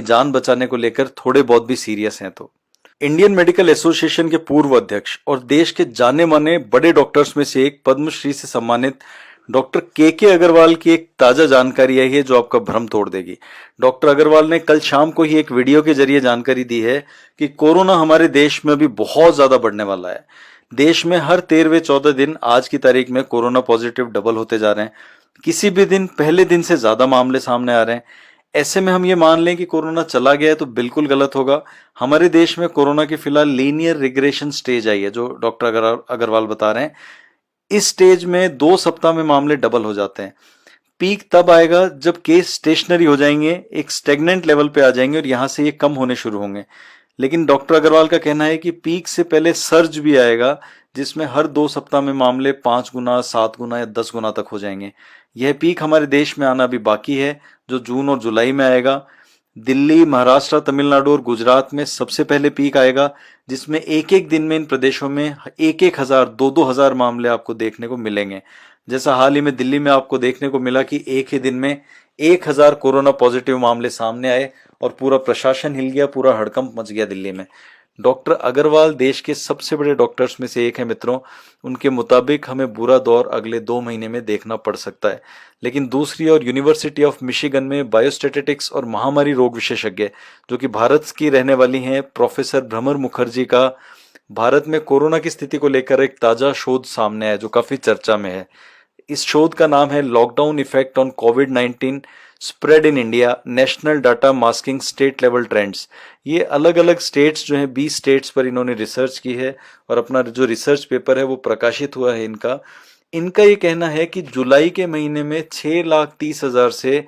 जान बचाने को लेकर थोड़े बहुत भी सीरियस हैं तो। इंडियन मेडिकल एसोसिएशन के पूर्व अध्यक्ष और देश के जाने माने बड़े डॉक्टर्स में से एक पद्मश्री से सम्मानित डॉक्टर के अग्रवाल की एक ताजा जानकारी आई है जो आपका भ्रम तोड़ देगी। डॉक्टर अग्रवाल ने कल शाम को ही एक वीडियो के जरिए जानकारी दी है कि कोरोना हमारे देश में अभी बहुत ज्यादा बढ़ने वाला है। देश में हर 13वें-14 दिन आज की तारीख में कोरोना पॉजिटिव डबल होते जा रहे हैं। किसी भी दिन पहले दिन से ज्यादा मामले सामने आ रहे हैं। ऐसे में हम ये मान लें कि कोरोना चला गया है तो बिल्कुल गलत होगा। हमारे देश में कोरोना की फिलहाल लीनियर रिग्रेशन स्टेज आई है जो डॉक्टर अग्रवाल बता रहे हैं। इस स्टेज में 2 सप्ताह में मामले डबल हो जाते हैं। पीक तब आएगा जब केस स्टेशनरी हो जाएंगे, एक स्टेगनेंट लेवल पे आ जाएंगे और यहां से ये कम होने शुरू होंगे। लेकिन डॉक्टर अग्रवाल का कहना है कि पीक से पहले सर्ज भी आएगा जिसमें हर 2 सप्ताह में मामले 5 गुना, 7 गुना या 10 गुना तक हो जाएंगे। यह पीक हमारे देश में आना अभी बाकी है जो जून और जुलाई में आएगा। दिल्ली, महाराष्ट्र, तमिलनाडु और गुजरात में सबसे पहले पीक आएगा जिसमें एक एक दिन में इन प्रदेशों में 1,000, 2,000 मामले आपको देखने को मिलेंगे। जैसा हाल ही में दिल्ली में आपको देखने को मिला कि एक ही दिन में 1,000 कोरोना पॉजिटिव मामले सामने आए और पूरा प्रशासन हिल गया, पूरा हड़कंप मच गया दिल्ली में। डॉक्टर अग्रवाल देश के सबसे बड़े डॉक्टर्स में से एक है मित्रों। उनके मुताबिक हमें बुरा दौर अगले 2 महीने में देखना पड़ सकता है। लेकिन दूसरी ओर यूनिवर्सिटी ऑफ मिशिगन में बायोस्टैटिस्टिक्स और महामारी रोग विशेषज्ञ जो कि भारत की रहने वाली हैं प्रोफेसर भ्रमर मुखर्जी का भारत में कोरोना की स्थिति को लेकर एक ताजा शोध सामने आया जो काफी चर्चा में है। इस शोध का नाम है lockdown effect on covid spread in India, national data masking state level trends. ये अलग अलग स्टेट्स जो हैं 20 स्टेट्स पर इन्होंने रिसर्च की है और अपना जो रिसर्च पेपर है वो प्रकाशित हुआ है इनका ये कहना है कि जुलाई के महीने में 6,30,000 से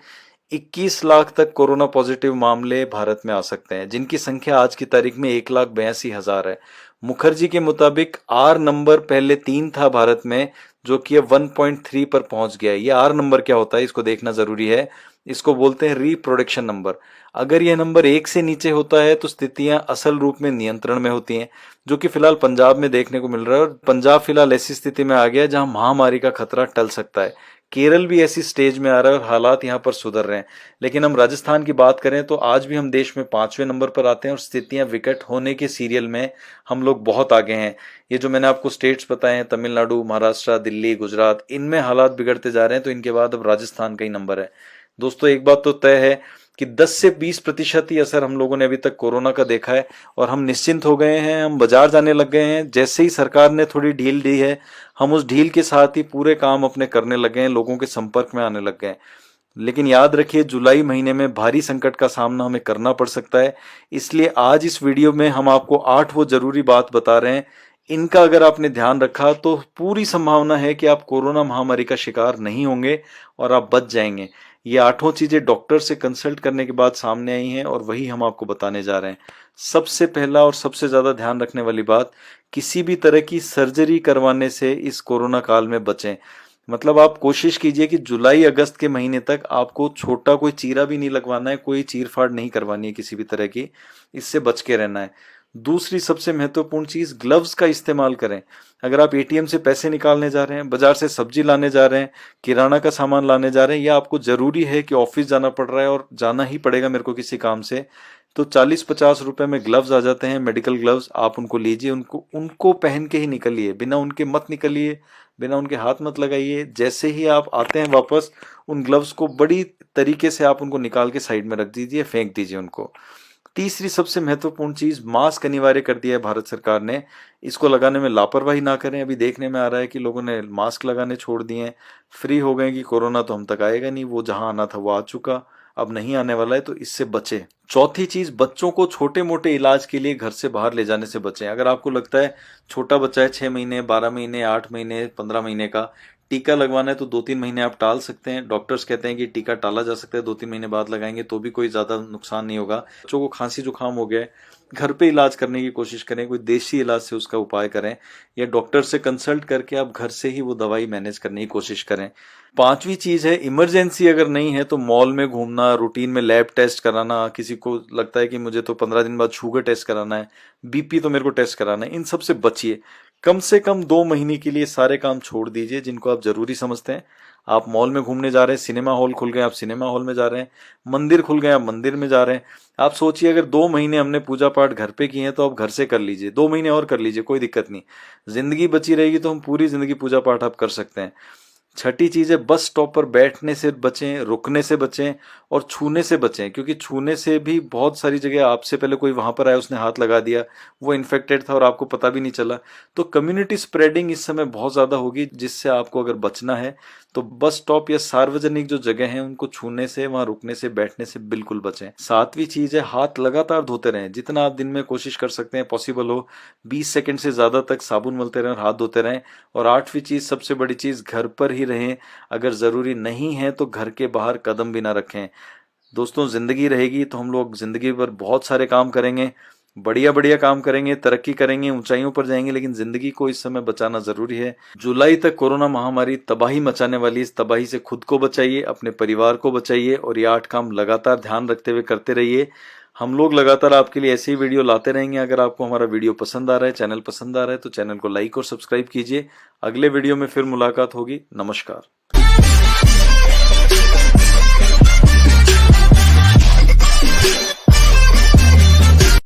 21 लाख तक कोरोना पॉजिटिव मामले भारत में आ सकते हैं जिनकी संख्या आज की तारीख में 1,82,000 है। मुखर्जी के मुताबिक आर नंबर पहले 3 था भारत में जो कि अब 1.3 पर पहुंच गया है। ये आर नंबर क्या होता है इसको देखना जरूरी है। इसको बोलते हैं रिप्रोडक्शन नंबर। अगर यह नंबर 1 से नीचे होता है तो स्थितियां असल रूप में नियंत्रण में होती हैं जो कि फिलहाल पंजाब में देखने को मिल रहा है और पंजाब फिलहाल ऐसी स्थिति में आ गया है जहां महामारी का खतरा टल सकता है। केरल भी ऐसी स्टेज में आ रहा है और हालात यहाँ पर सुधर रहे हैं। लेकिन हम राजस्थान की बात करें तो आज भी हम देश में 5वें नंबर पर आते हैं और स्थितियां विकट होने के सीरियल में हम लोग बहुत आगे हैं। ये जो मैंने आपको स्टेट्स बताए हैं तमिलनाडु, महाराष्ट्र, दिल्ली, गुजरात, इनमें हालात बिगड़ते जा रहे हैं तो इनके बाद अब राजस्थान का ही नंबर है। दोस्तों एक बात तो तय है कि 10 से 20% ही असर हम लोगों ने अभी तक कोरोना का देखा है और हम निश्चिंत हो गए हैं, हम बाजार जाने लग गए हैं। जैसे ही सरकार ने थोड़ी ढील दी है हम उस ढील के साथ ही पूरे काम अपने करने लगे हैं, लोगों के संपर्क में आने लग गए हैं। लेकिन याद रखिए जुलाई महीने में भारी संकट का सामना हमें करना पड़ सकता है। इसलिए आज इस वीडियो में हम आपको 8 वो जरूरी बात बता रहे हैं। इनका अगर आपने ध्यान रखा तो पूरी संभावना है कि आप कोरोना महामारी का शिकार नहीं होंगे और आप बच जाएंगे। ये 8 चीजें डॉक्टर से कंसल्ट करने के बाद सामने आई हैं और वही हम आपको बताने जा रहे हैं। सबसे पहला और सबसे ज्यादा ध्यान रखने वाली बात, किसी भी तरह की सर्जरी करवाने से इस कोरोना काल में बचें। मतलब आप कोशिश कीजिए कि जुलाई अगस्त के महीने तक आपको छोटा कोई चीरा भी नहीं लगवाना है, कोई चीरफाड़ नहीं करवानी है किसी भी तरह की, इससे बच के रहना है। दूसरी सबसे महत्वपूर्ण चीज, ग्लव्स का इस्तेमाल करें। अगर आप एटीएम से पैसे निकालने जा रहे हैं, बाजार से सब्जी लाने जा रहे हैं, किराना का सामान लाने जा रहे हैं या आपको जरूरी है कि ऑफिस जाना पड़ रहा है और जाना ही पड़ेगा मेरे को किसी काम से, तो 40-50 रुपए में ग्लव्स आ जाते हैं, मेडिकल ग्लव्स। आप उनको लीजिए, उनको पहन के ही निकलिए, बिना उनके मत निकलिए, बिना उनके हाथ मत लगाइए। जैसे ही आप आते हैं वापस उन ग्लव्स को बड़ी तरीके से आप उनको निकाल के साइड में रख दीजिए, फेंक दीजिए उनको। तीसरी सबसे महत्वपूर्ण चीज, मास्क अनिवार्य कर दिया है भारत सरकार ने। इसको लगाने में लापरवाही ना करें। अभी देखने में आ रहा है कि लोगों ने मास्क लगाने छोड़ दिए हैं, फ्री हो गए कि कोरोना तो हम तक आएगा नहीं, वो जहां आना था वो आ चुका, अब नहीं आने वाला है, तो इससे बचे। चौथी चीज, बच्चों को छोटे मोटे इलाज के लिए घर से बाहर ले जाने से बचें। अगर आपको लगता है छोटा बच्चा है 6 महीने, 12 महीने, 8 महीने, 15 महीने का, टीका लगवाना है तो 2-3 महीने आप टाल सकते हैं। डॉक्टर्स कहते हैं कि टीका टाला जा सकता है, 2-3 महीने बाद लगाएंगे तो भी कोई ज्यादा नुकसान नहीं होगा। बच्चों को खांसी जुकाम हो गया है, घर पे इलाज करने की कोशिश करें, कोई देसी इलाज से उसका उपाय करें या डॉक्टर से कंसल्ट करके आप घर से ही वो दवाई मैनेज करने की कोशिश करें। 5वीं चीज है, इमरजेंसी अगर नहीं है तो मॉल में घूमना, रूटीन में लैब टेस्ट कराना। किसी को लगता है कि मुझे तो 15 दिन बाद शुगर टेस्ट कराना है, बीपी तो मेरे को टेस्ट कराना है, इन सब से बचिए। कम से कम 2 महीने के लिए सारे काम छोड़ दीजिए जिनको आप जरूरी समझते हैं। आप मॉल में घूमने जा रहे हैं, सिनेमा हॉल खुल गए, आप सिनेमा हॉल में जा रहे हैं, मंदिर खुल गए, आप मंदिर में जा रहे हैं। आप सोचिए अगर 2 महीने हमने पूजा पाठ घर पे किए हैं तो आप घर से कर लीजिए, 2 महीने और कर लीजिए, कोई दिक्कत नहीं। जिंदगी बची रहेगी तो हम पूरी जिंदगी पूजा पाठ आप कर सकते हैं। छठी चीज है, बस स्टॉप पर बैठने से बचें, रुकने से बचें और छूने से बचें, क्योंकि छूने से भी बहुत सारी जगह आपसे पहले कोई वहां पर आया, उसने हाथ लगा दिया, वो इन्फेक्टेड था और आपको पता भी नहीं चला। तो कम्युनिटी स्प्रेडिंग इस समय बहुत ज्यादा होगी, जिससे आपको अगर बचना है तो बस स्टॉप या सार्वजनिक जो जगह हैं उनको छूने से, वहां रुकने से, बैठने से बिल्कुल बचें। 7वीं चीज है, हाथ लगातार धोते रहें, जितना आप दिन में कोशिश कर सकते हैं, पॉसिबल हो 20 सेकंड से ज्यादा तक साबुन मलते रहें और हाथ धोते रहें। और 8वीं चीज, सबसे बड़ी चीज, घर पर ही रहें, अगर जरूरी नहीं है तो घर के बाहर कदम भी ना रखें। दोस्तों, जिंदगी रहेगी तो हम लोग जिंदगी पर बहुत सारे काम करेंगे, बढ़िया बढ़िया काम करेंगे, तरक्की करेंगे, ऊंचाइयों पर जाएंगे, लेकिन जिंदगी को इस समय बचाना जरूरी है। जुलाई तक कोरोना महामारी तबाही मचाने वाली, इस तबाही से खुद को बचाइए, अपने परिवार को बचाइए और ये 8 काम लगातार ध्यान रखते हुए करते रहिए। हम लोग लगातार आपके लिए ऐसे ही वीडियो लाते रहेंगे। अगर आपको हमारा वीडियो पसंद आ रहा है, चैनल पसंद आ रहा है, तो चैनल को लाइक और सब्सक्राइब कीजिए। अगले वीडियो में फिर मुलाकात होगी। नमस्कार।